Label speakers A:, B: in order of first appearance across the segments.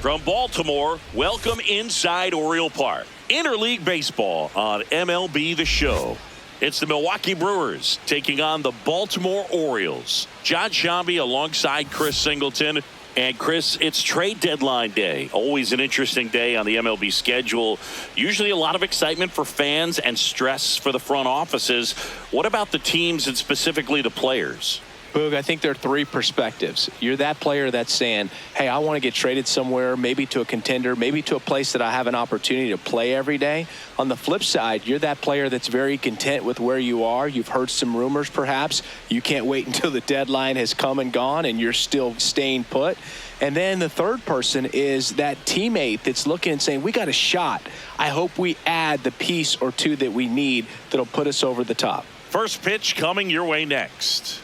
A: From Baltimore, welcome inside Oriole Park. Interleague baseball on MLB The Show. It's the Milwaukee Brewers taking on the Baltimore Orioles. John Shambi alongside Chris Singleton. And Chris, it's trade deadline day. Always an interesting day on the MLB schedule. Usually a lot of excitement for fans and stress for the front offices. What about the teams and specifically the players?
B: Boog, I think there are three perspectives. You're that player that's saying, hey, I want to get traded somewhere, maybe to a contender, maybe to a place that I have an opportunity to play every day. On the flip side, you're that player that's very content with where you are. You've heard some rumors, perhaps. You can't wait until the deadline has come and gone, and you're still staying put. And then the third person is that teammate that's looking and saying, we got a shot. I hope we add the piece or two that we need that'll put us over the top.
A: First pitch coming your way next.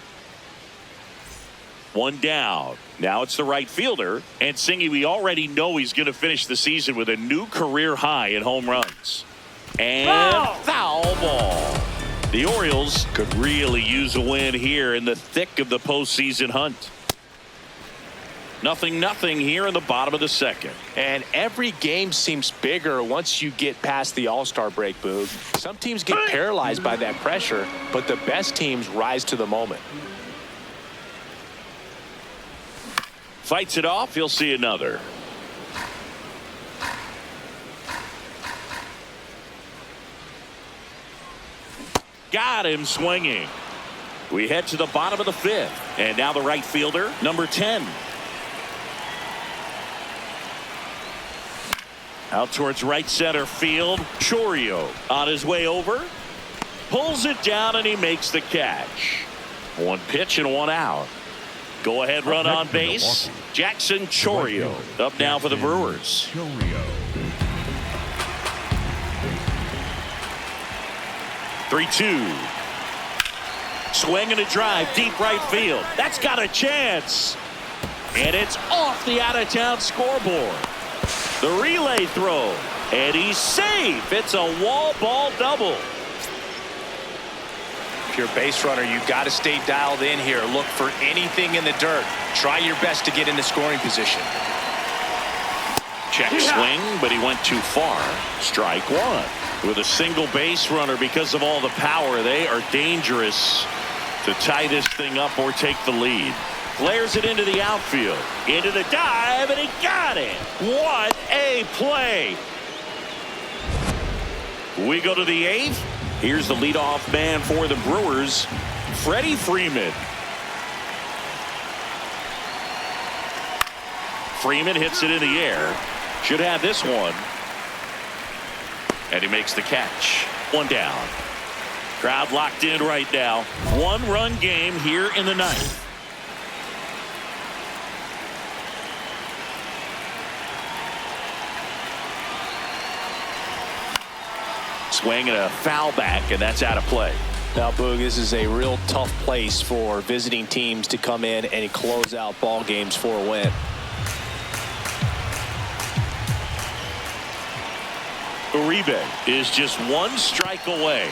A: One down. Now it's the right fielder. And Singy, we already know he's going to finish the season with a new career high in home runs. And foul ball. The Orioles could really use a win here in the thick of the postseason hunt. 0-0 here in the bottom of the second.
B: And every game seems bigger once you get past the All-Star break, Boog. Some teams get paralyzed by that pressure, but the best teams rise to the moment.
A: Fights it off. He'll see another. Got him swinging. We head to the bottom of the fifth. And now the right fielder, number 10. Out towards right center field. Chourio on his way over. Pulls it down and he makes the catch. One pitch and one out. Go ahead run on base. Jackson Chourio up now for the Brewers. 3-2. Swing and a drive deep right field. That's got a chance. And it's off the out of town scoreboard. The relay throw. And he's safe. It's a wall ball double.
B: If you're a base runner, you've got to stay dialed in here. Look for anything in the dirt. Try your best to get into scoring position.
A: Check swing, but he went too far. Strike one. With a single base runner, because of all the power, they are dangerous to tie this thing up or take the lead. Flares it into the outfield. Into the dive, and he got it. What a play. We go to the eighth. Here's the leadoff man for the Brewers, Freddie Freeman. Freeman hits it in the air. Should have this one. And he makes the catch. One down. Crowd locked in right now. One-run game here in the ninth. Swing and a foul back, and that's out of play.
B: Now, Boog, this is a real tough place for visiting teams to come in and close out ball games for a win.
A: Uribe is just one strike away.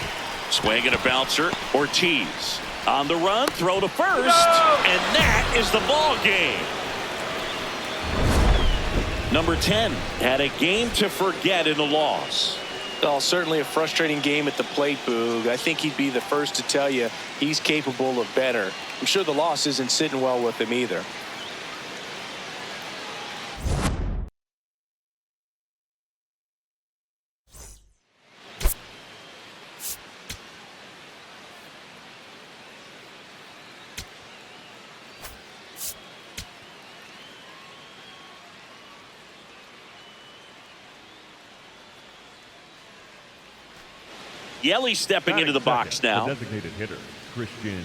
A: Swing and a bouncer. Ortiz on the run, throw to first, and that is the ball game. Number 10 had a game to forget in the loss.
B: Well, certainly a frustrating game at the plate, Boog. I think he'd be the first to tell you he's capable of better. I'm sure the loss isn't sitting well with him either.
A: Yelly stepping into the box now.
C: The designated hitter, Christian.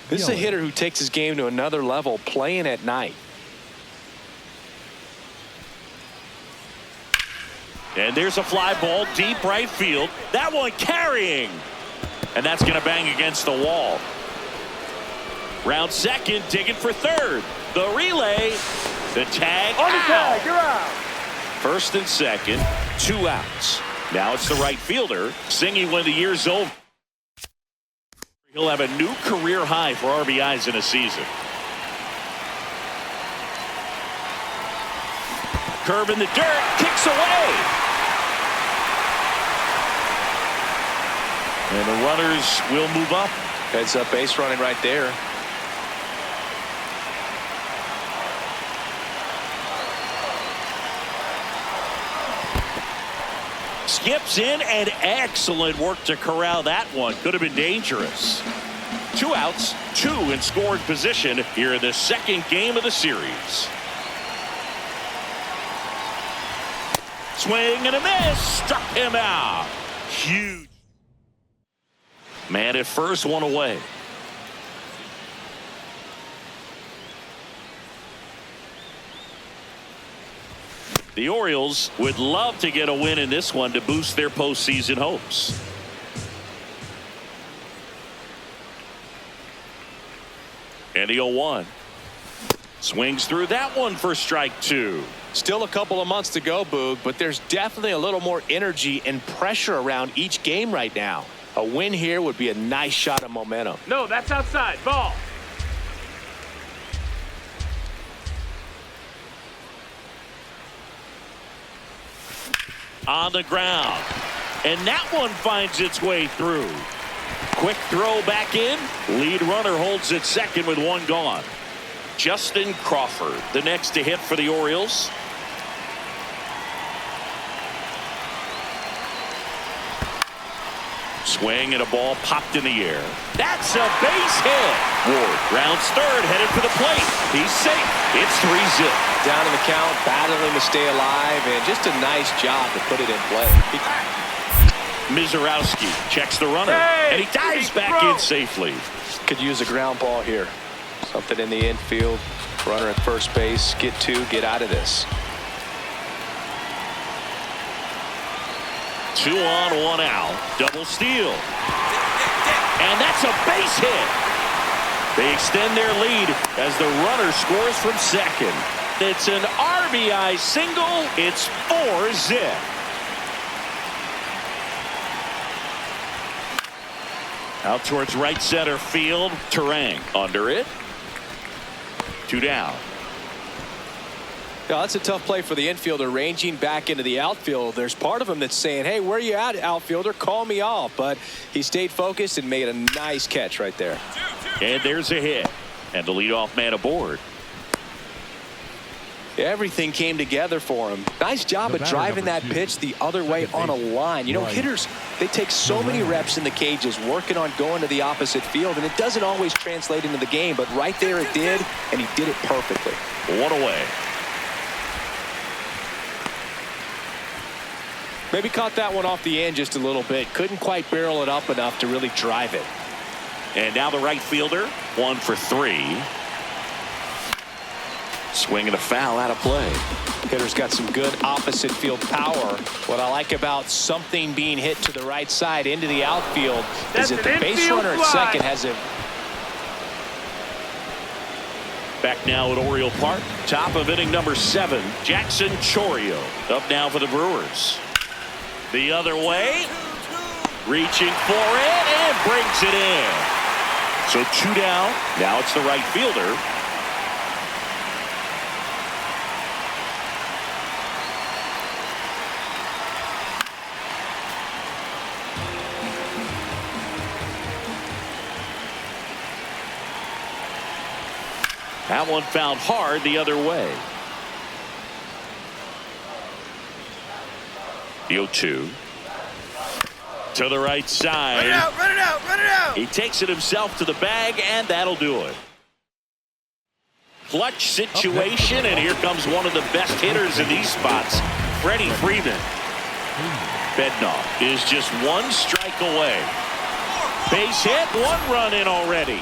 B: This is a hitter who takes his game to another level, playing at night.
A: And there's a fly ball deep right field. That one carrying. And that's going to bang against the wall. Round second, digging for third. The relay. The tag.
D: On the tag, you're out.
A: First and second, 2 outs. Now it's the right fielder. Singy, when the year's over, he'll have a new career high for RBIs in a season. curve in the dirt, kicks away. And the runners will move up.
B: Heads up base running right there.
A: Skips in, and excellent work to corral that one. Could have been dangerous. 2 outs, 2 in scoring position here in the second game of the series. Swing and a miss. Struck him out. Huge. Man at first, 1 away. The Orioles would love to get a win in this one to boost their postseason hopes. And the 0-1. Swings through that one for strike 2.
B: Still a couple of months to go, Boog, but there's definitely a little more energy and pressure around each game right now. A win here would be a nice shot of momentum.
D: No, that's outside. Ball.
A: On the ground. And that one finds its way through. Quick throw back in. Lead runner holds at second with 1 gone. Justin Crawford, the next to hit for the Orioles. Swing and a ball popped in the air. That's a base hit. Ward rounds third, headed for the plate. He's safe. It's 3-zip.
B: Down in the count, battling to stay alive, and just a nice job to put it in play.
A: Mizorowski checks the runner, and he dives back in safely.
B: Could use a ground ball here. Something in the infield. Runner at first base. Get 2, get out of this.
A: 2 on, 1 out. Double steal. And that's a base hit. They extend their lead as the runner scores from second. It's an RBI single. It's 4-zip. Out towards right center field. Terang under it. 2 down.
B: Yeah, that's a tough play for the infielder, ranging back into the outfield. There's part of him that's saying, hey, where you at, outfielder? Call me off. But he stayed focused and made a nice catch right there.
A: And there's a hit. And the leadoff man aboard.
B: Everything came together for him. Nice job of driving that pitch the other way on a line. You know, hitters, they take so many reps in the cages working on going to the opposite field, and it doesn't always translate into the game. But right there it did, and he did it perfectly.
A: 1 away.
B: Maybe caught that one off the end just a little bit. Couldn't quite barrel it up enough to really drive it.
A: And now the right fielder, 1 for 3. Swing and a foul out of play.
B: Hitter's got some good opposite field power. What I like about something being hit to the right side into the outfield is that the base runner at second has a...
A: Back now at Oriole Park, top of inning number 7, Jackson Chourio up now for the Brewers. The other way, reaching for it and brings it in. So 2 down. Now it's the right fielder. That one found hard the other way. The 0-2. To the right side.
D: Run it out, run it out, run it out.
A: He takes it himself to the bag, and that'll do it. Clutch situation, and here comes one of the best hitters in these spots, Freddie Freeman. Bednaw is just 1 strike away. Base hit, 1 run in already.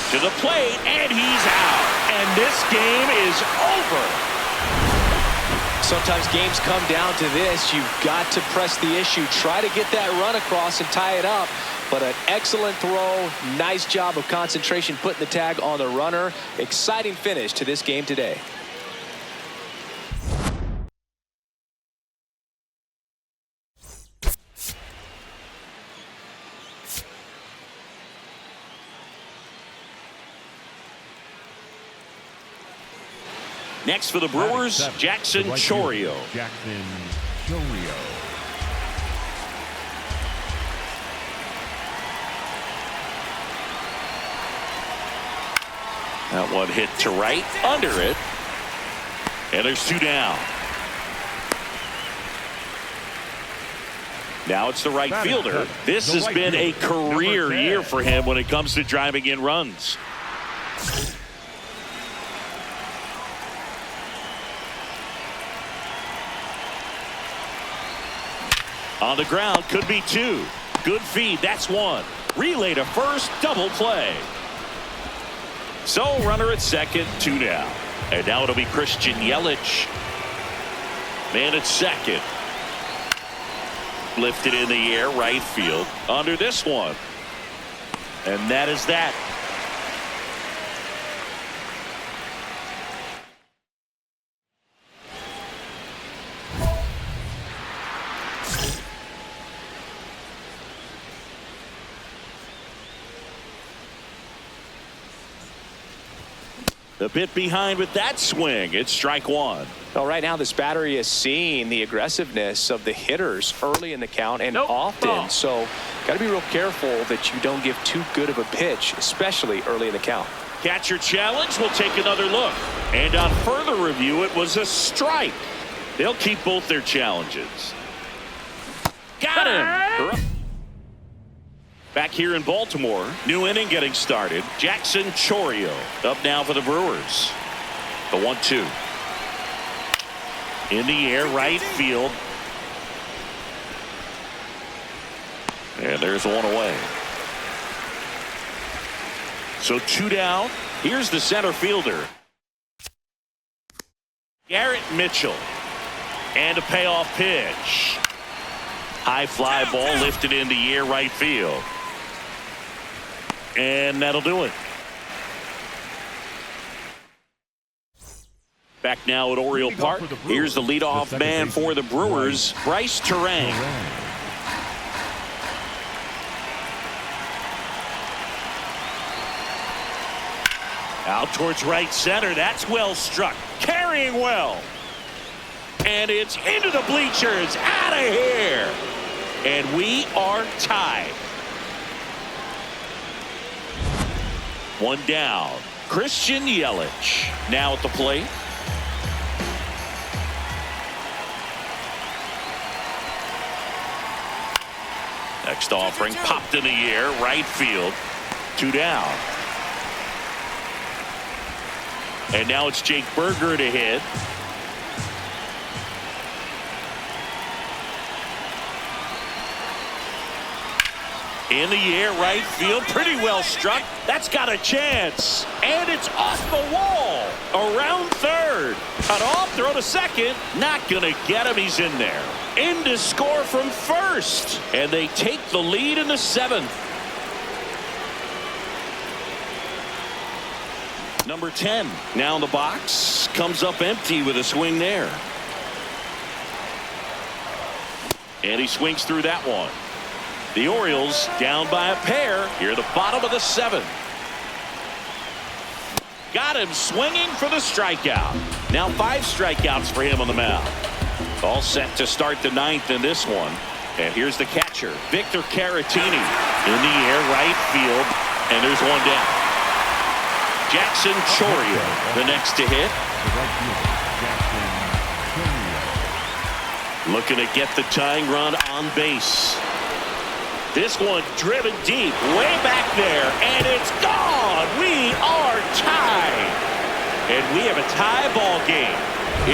A: To the plate, and he's out. And this game is over.
B: Sometimes games come down to this. You've got to press the issue. Try to get that run across and tie it up. But an excellent throw. Nice job of concentration putting the tag on the runner. Exciting finish to this game today.
A: Next for the Brewers, Jackson Chourio.
C: Jackson Chourio.
A: That one hit to right, under it. And there's 2 down. Now it's the right fielder. This has been a career year for him when it comes to driving in runs. On the ground, could be 2. Good feed, that's 1. Relay to first, double play. So runner at second, 2 down. And now it'll be Christian Yelich. Man at second. Lifted in the air, right field. Under this one. And that is that. A bit behind with that swing. It's strike 1.
B: Well, right now this battery is seeing the aggressiveness of the hitters early in the count and often.
D: Ball.
B: So got to be real careful that you don't give too good of a pitch, especially early in the count.
A: Catcher challenge. We'll take another look. And on further review, it was a strike. They'll keep both their challenges. Got him. Back here in Baltimore, new inning getting started. Jackson Chourio up now for the Brewers. The 1-2. In the air, right field. And there's one away. So 2 down. Here's the center fielder, Garrett Mitchell. And a payoff pitch. High fly ball lifted in the air, right field. And that'll do it. Back now at Oriole Park. Here's the leadoff man for the Brewers, Bryce Terang. Out towards right center. That's well struck. Carrying well. And it's into the bleachers. Out of here. And we are tied. 1 down. Christian Yelich now at the plate. Next offering popped in the air, right field. 2 down. And now it's Jake Berger to hit. In the air, right field, pretty well struck. That's got a chance. And it's off the wall. Around third. Cut off, throw to second. Not going to get him. He's in there. In to score from first. And they take the lead in the 7th. Number 10 now in the box. Comes up empty with a swing there. And he swings through that one. The Orioles down by a pair here at the bottom of the 7th. Got him swinging for the strikeout. Now 5 strikeouts for him on the mound. All set to start the 9th in this one. And here's the catcher, Victor Caratini. In the air, right field. And there's 1 down. Jackson Chourio, the next to hit. Looking to get the tying run on base. This one driven deep, way back there, and it's gone. We are tied. And we have a tie ball game.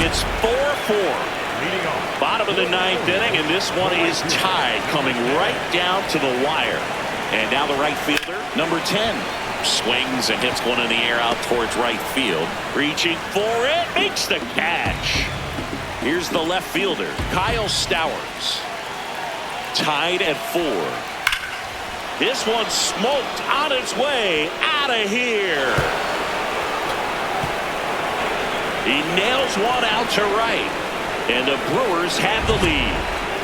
A: It's 4-4. Bottom of the 9th inning, and this one is tied, coming right down to the wire. And now the right fielder, number 10, swings and hits one in the air out towards right field. Reaching for it, makes the catch. Here's the left fielder, Kyle Stowers. Tied at 4. This one smoked on its way out of here. He nails one out to right. And the Brewers have the lead.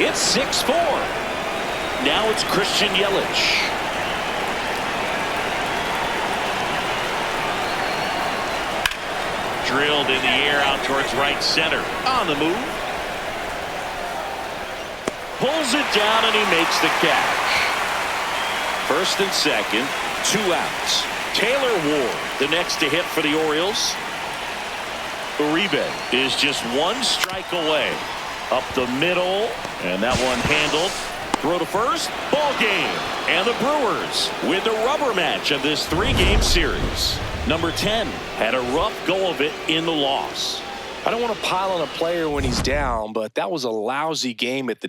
A: It's 6-4. Now it's Christian Yelich. drilled in the air out towards right center. On the move. Pulls it down and he makes the catch. First and second, 2 outs. Taylor Ward, the next to hit for the Orioles. Uribe is just 1 strike away. Up the middle, and that one handled. Throw to first, ball game. And the Brewers win the rubber match of this 3-game series. Number 10 had a rough go of it in the loss.
B: I don't want to pile on a player when he's down, but that was a lousy game at the